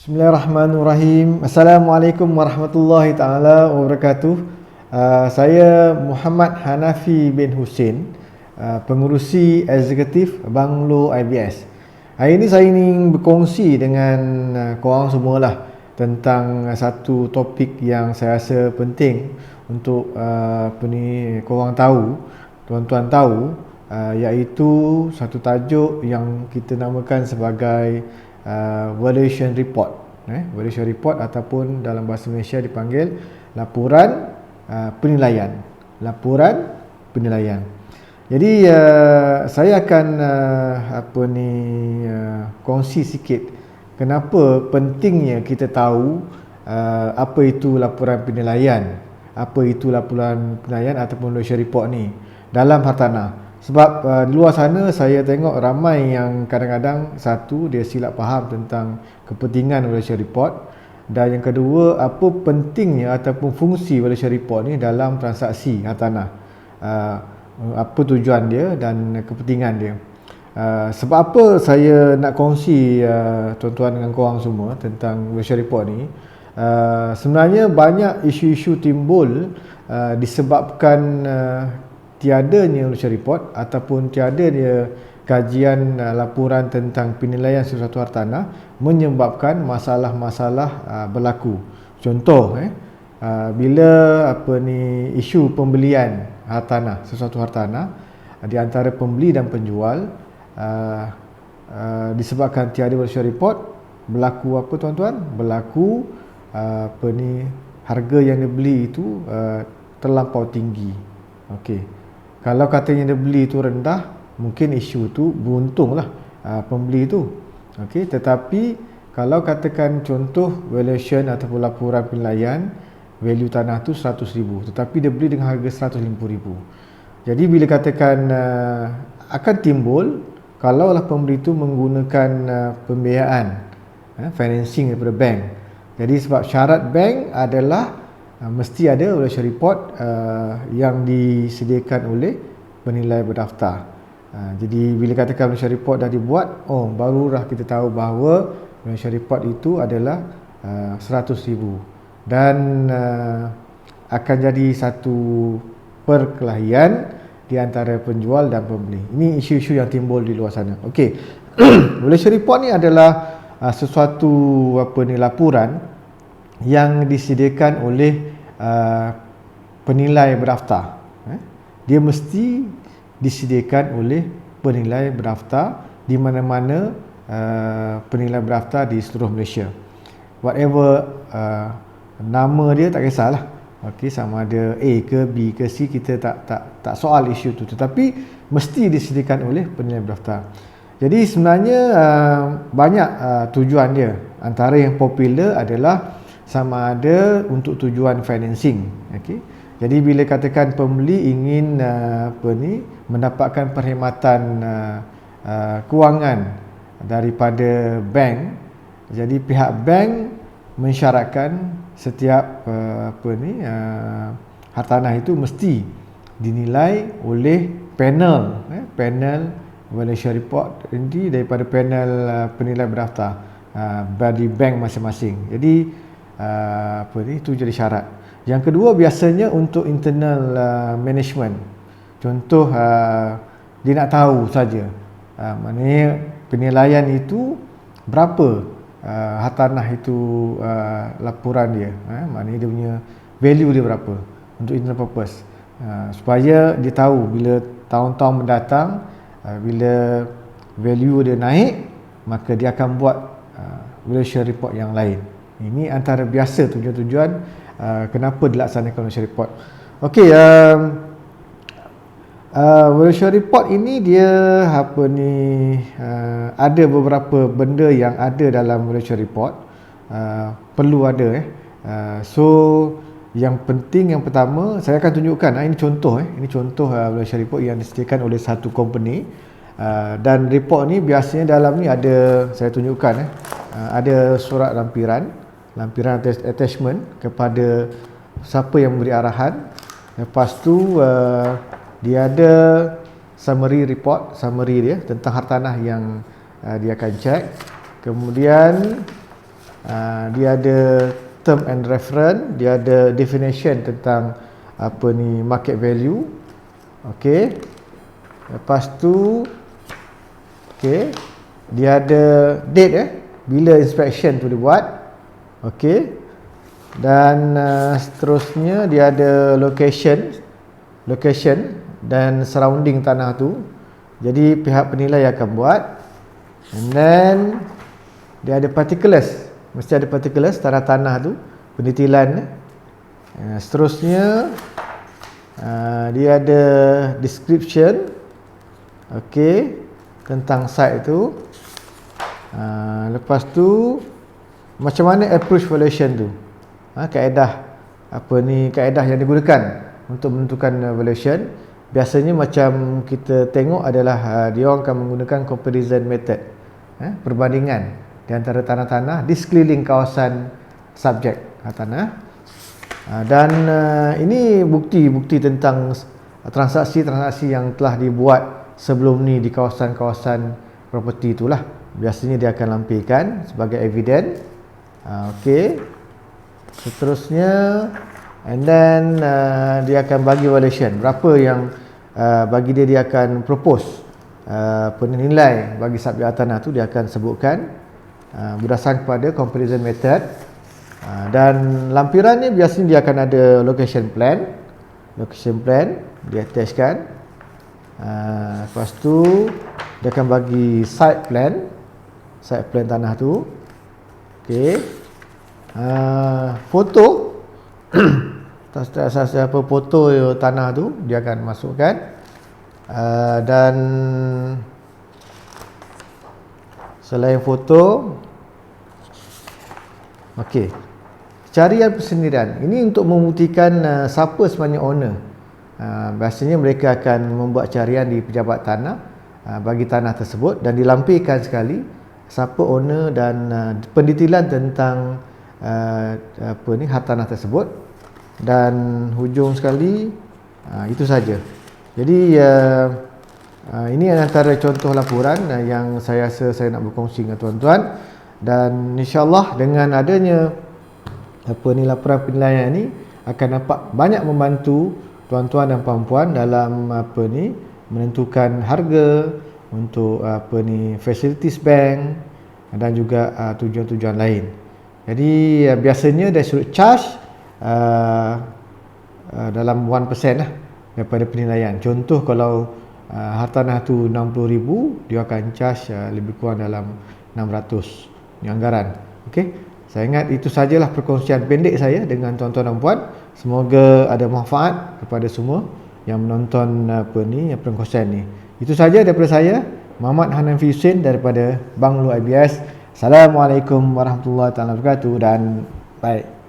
Bismillahirrahmanirrahim. Assalamualaikum warahmatullahi taala wabarakatuh. Saya Muhammad Hanafi bin Husin, pengurusi eksekutif Banglo IBS. Hari ini saya ingin berkongsi dengan korang semualah tentang satu topik yang saya rasa penting untuk korang tahu, tuan-tuan tahu, iaitu satu tajuk yang kita namakan sebagai valuation report. Valuation report ataupun dalam bahasa Malaysia dipanggil laporan penilaian. Laporan penilaian. Jadi saya akan kongsi sikit kenapa pentingnya kita tahu apa itu laporan penilaian, apa itu laporan penilaian ataupun valuation report ni dalam hartanah. Sebab di luar sana saya tengok ramai yang kadang-kadang satu, dia silap faham tentang kepentingan valuation report, dan yang kedua, apa pentingnya ataupun fungsi valuation report ni dalam transaksi hartanah, apa tujuan dia dan kepentingan dia. Sebab apa saya nak kongsi tuan-tuan dengan korang semua tentang valuation report ni, sebenarnya banyak isu-isu timbul disebabkan tiadanya valuation report ataupun tiadanya kajian laporan tentang penilaian sesuatu hartanah menyebabkan masalah-masalah berlaku. Contoh bila isu pembelian hartanah, sesuatu hartanah di antara pembeli dan penjual, disebabkan tiada valuation report, berlaku apa tuan-tuan? Berlaku harga yang dibeli itu terlampau tinggi. Okey. Kalau katanya dia beli itu rendah, mungkin isu tu beruntunglah pembeli itu. Okey, tetapi kalau katakan contoh valuation ataupun laporan penilaian, value tanah tu 100,000, tetapi dia beli dengan harga 150,000. Jadi bila katakan akan timbul kalaulah pembeli itu menggunakan pembiayaan, financing daripada bank. Jadi sebab syarat bank adalah mesti ada valuation report yang disediakan oleh penilai berdaftar. Jadi bila katakan valuation report dah dibuat, barulah kita tahu bahawa valuation report itu adalah 100,000 dan akan jadi satu perkelahian di antara penjual dan pembeli. Ini isu-isu yang timbul di luar sana. Okey. Valuation report ni adalah sesuatu laporan yang disediakan oleh penilai berdaftar. Dia mesti disediakan oleh penilai berdaftar di mana-mana penilai berdaftar di seluruh Malaysia. Whatever nama dia tak kisahlah. Okey, sama ada A ke B ke C, kita tak soal isu tu, tetapi mesti disediakan oleh penilai berdaftar. Jadi sebenarnya banyak tujuan dia. Antara yang popular adalah sama ada untuk tujuan financing. Okey. Jadi bila katakan pembeli ingin mendapatkan perkhidmatan kewangan daripada bank, jadi pihak bank mensyaratkan setiap hartanah itu mesti dinilai oleh panel valuation report ini daripada panel penilai berdaftar dari bank masing-masing. Jadi itu jadi syarat. Yang kedua, biasanya untuk internal management. Contoh dia nak tahu saja maknanya penilaian itu berapa hartanah itu laporan dia, maknanya dia punya value dia berapa untuk internal purpose, supaya dia tahu bila tahun-tahun mendatang bila value dia naik, maka dia akan buat valuation report yang lain. Ini antara biasa tujuan-tujuan kenapa dilaksanakan valuation report. Okey, valuation report ini dia ada beberapa benda yang ada dalam valuation report, perlu ada. So yang penting, yang pertama saya akan tunjukkan, ini contoh valuation report yang disediakan oleh satu company, dan report ni biasanya dalam ni ada, saya tunjukkan ada surat lampiran attachment kepada siapa yang memberi arahan. Lepas tu dia ada summary dia tentang hartanah yang dia akan cek. Kemudian dia ada term and reference, dia ada definition tentang apa ni market value. Okey. Lepas tu dia ada date bila inspection tu dibuat. Okey. Dan seterusnya dia ada location dan surrounding tanah tu. Jadi pihak penilai akan buat. And then dia ada particulars, mesti ada particulars tanah tu, pendetilan. Seterusnya dia ada description, tentang site tu. Lepas tu macam mana approach valuation tu, kaedah kaedah yang digunakan untuk menentukan valuation. Biasanya macam kita tengok adalah dia orang akan menggunakan comparison method, perbandingan di antara tanah-tanah di sekeliling kawasan subjek tanah. Dan ini bukti-bukti tentang transaksi-transaksi yang telah dibuat sebelum ni di kawasan-kawasan property itulah. Biasanya dia akan lampirkan sebagai evidence. Seterusnya, and then dia akan bagi valuation berapa yang bagi dia akan propose penilai bagi subjek tanah tu, dia akan sebutkan berdasarkan kepada comparison method. Dan lampiran ni biasanya dia akan ada location plan dia attachkan. Lepas tu dia akan bagi site plan tanah tu. Foto apa foto tanah tu dia akan masukkan. Dan selain foto, carian persendirian ini untuk membuktikan siapa sebenarnya owner. Biasanya mereka akan membuat carian di pejabat tanah bagi tanah tersebut dan dilampirkan sekali siapa owner dan pendetilan tentang hak tanah tersebut. Dan hujung sekali itu saja. Jadi ini antara contoh laporan yang saya rasa saya nak berkongsi dengan tuan-tuan. Dan insya-Allah dengan adanya laporan penilaian ini akan dapat banyak membantu tuan-tuan dan puan-puan dalam menentukan harga untuk facilities bank dan juga tujuan-tujuan lain. Jadi biasanya dia suruh charge dalam 1% daripada penilaian. Contoh kalau hartanah tu 60,000, dia akan charge lebih kurang dalam 600 ni anggaran. Saya ingat itu sajalah perkongsian pendek saya dengan tuan-tuan dan puan. Semoga ada manfaat kepada semua yang menonton perkongsian ni. Itu saja daripada saya, Muhammad Hanafi Hussein daripada Banglo IBS. Assalamualaikum warahmatullahi wabarakatuh dan bye.